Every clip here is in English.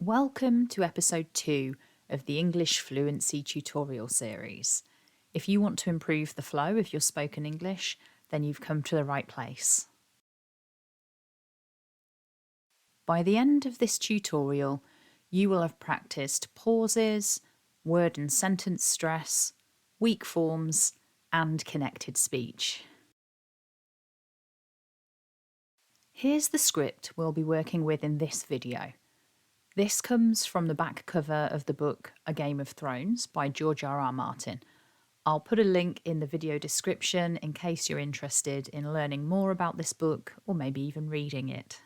Welcome to episode 2 of the English Fluency Tutorial Series. If you want to improve the flow of your spoken English, then you've come to the right place. By the end of this tutorial, you will have practiced pauses, word and sentence stress, weak forms, and connected speech. Here's the script we'll be working with in this video. This comes from the back cover of the book A Game of Thrones by George R.R. Martin. I'll put a link in the video description in case you're interested in learning more about this book or maybe even reading it.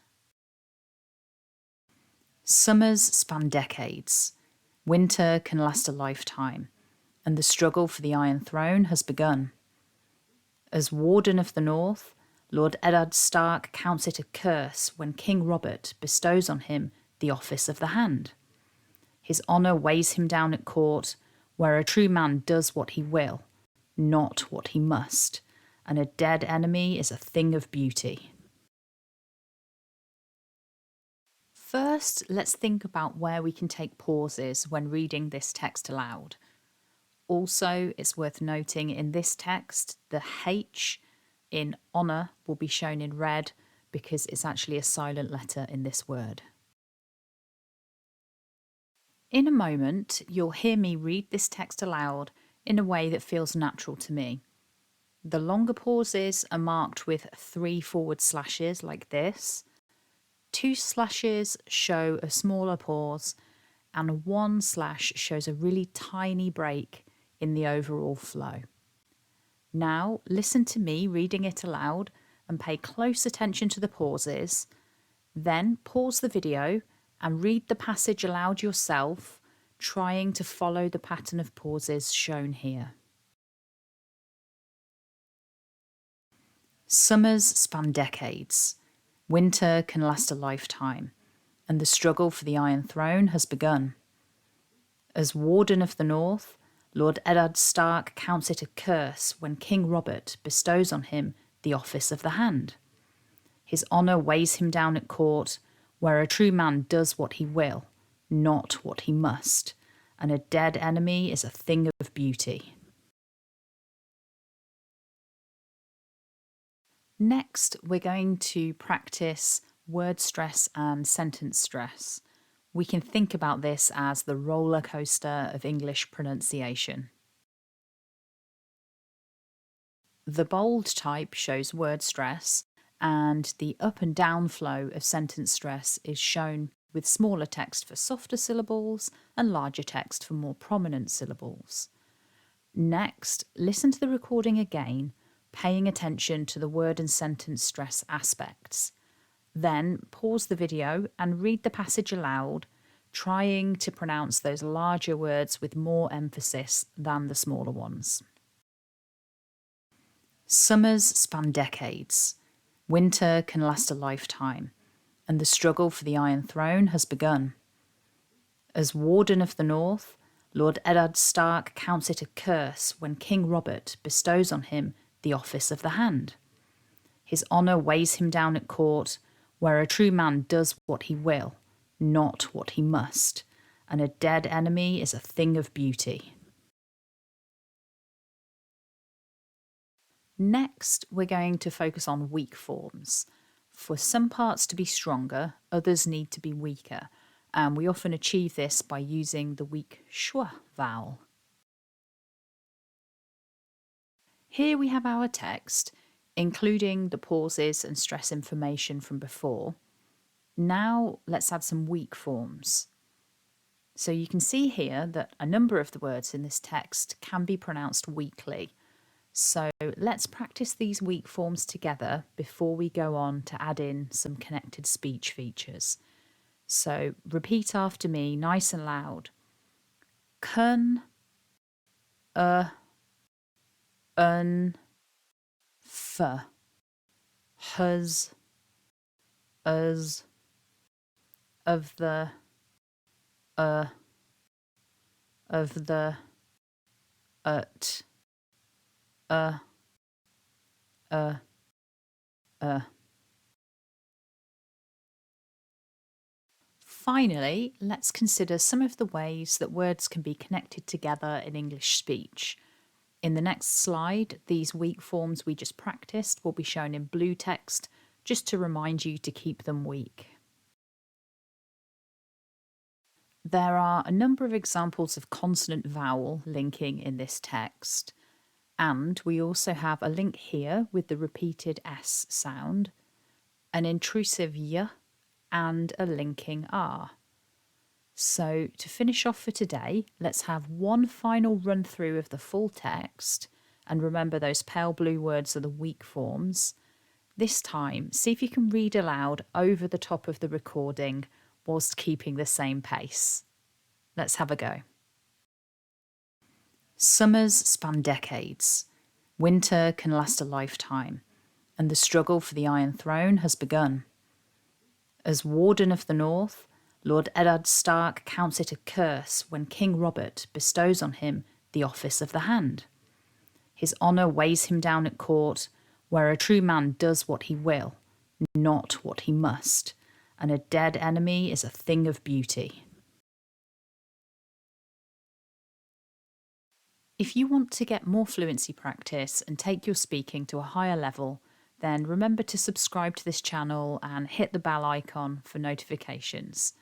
Summers span decades. Winter can last a lifetime, and the struggle for the Iron Throne has begun. As Warden of the North, Lord Eddard Stark counts it a curse when King Robert bestows on him the office of the hand. His honour weighs him down at court, where a true man does what he will, not what he must, and a dead enemy is a thing of beauty. First, let's think about where we can take pauses when reading this text aloud. Also, it's worth noting in this text, the H in honour will be shown in red because it's actually a silent letter in this word. In a moment, you'll hear me read this text aloud in a way that feels natural to me. The longer pauses are marked with 3 forward slashes like this. 2 slashes show a smaller pause, and 1 slash shows a really tiny break in the overall flow. Now, listen to me reading it aloud and pay close attention to the pauses. Then pause the video and read the passage aloud yourself, trying to follow the pattern of pauses shown here. Summers span decades. Winter can last a lifetime, and the struggle for the Iron Throne has begun. As Warden of the North, Lord Eddard Stark counts it a curse when King Robert bestows on him the office of the hand. His honour weighs him down at court, where a true man does what he will, not what he must, and a dead enemy is a thing of beauty. Next, we're going to practice word stress and sentence stress. We can think about this as the roller coaster of English pronunciation. The bold type shows word stress, and the up and down flow of sentence stress is shown with smaller text for softer syllables and larger text for more prominent syllables. Next, listen to the recording again, paying attention to the word and sentence stress aspects. Then pause the video and read the passage aloud, trying to pronounce those larger words with more emphasis than the smaller ones. Summers span decades. Winter can last a lifetime, and the struggle for the Iron Throne has begun. As Warden of the North, Lord Eddard Stark counts it a curse when King Robert bestows on him the office of the hand. His honour weighs him down at court, where a true man does what he will, not what he must, and a dead enemy is a thing of beauty. Next, we're going to focus on weak forms. For some parts to be stronger, others need to be weaker, and we often achieve this by using the weak schwa vowel. Here we have our text, including the pauses and stress information from before. Now let's add some weak forms. So you can see here that a number of the words in this text can be pronounced weakly. So let's practice these weak forms together before we go on to add in some connected speech features. So repeat after me nice and loud. Kun, un, f, huz, us, of the, of the, ut, Finally, let's consider some of the ways that words can be connected together in English speech. In the next slide, these weak forms we just practiced will be shown in blue text, just to remind you to keep them weak. There are a number of examples of consonant-vowel linking in this text, and we also have a link here with the repeated S sound, an intrusive Y, and a linking R. So to finish off for today, let's have one final run through of the full text, and remember those pale blue words are the weak forms. This time, see if you can read aloud over the top of the recording whilst keeping the same pace. Let's have a go. Summers span decades. Winter can last a lifetime, and the struggle for the Iron Throne has begun. As Warden of the North, Lord Eddard Stark counts it a curse when King Robert bestows on him the office of the Hand. His honour weighs him down at court, where a true man does what he will, not what he must, and a dead enemy is a thing of beauty. If you want to get more fluency practice and take your speaking to a higher level, then remember to subscribe to this channel and hit the bell icon for notifications.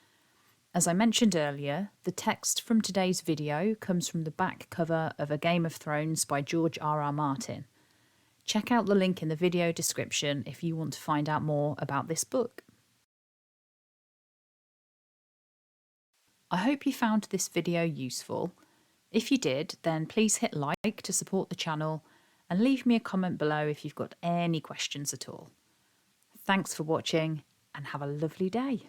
As I mentioned earlier, the text from today's video comes from the back cover of A Game of Thrones by George R.R. Martin. Check out the link in the video description if you want to find out more about this book. I hope you found this video useful. If you did, then please hit like to support the channel and leave me a comment below if you've got any questions at all. Thanks for watching and have a lovely day.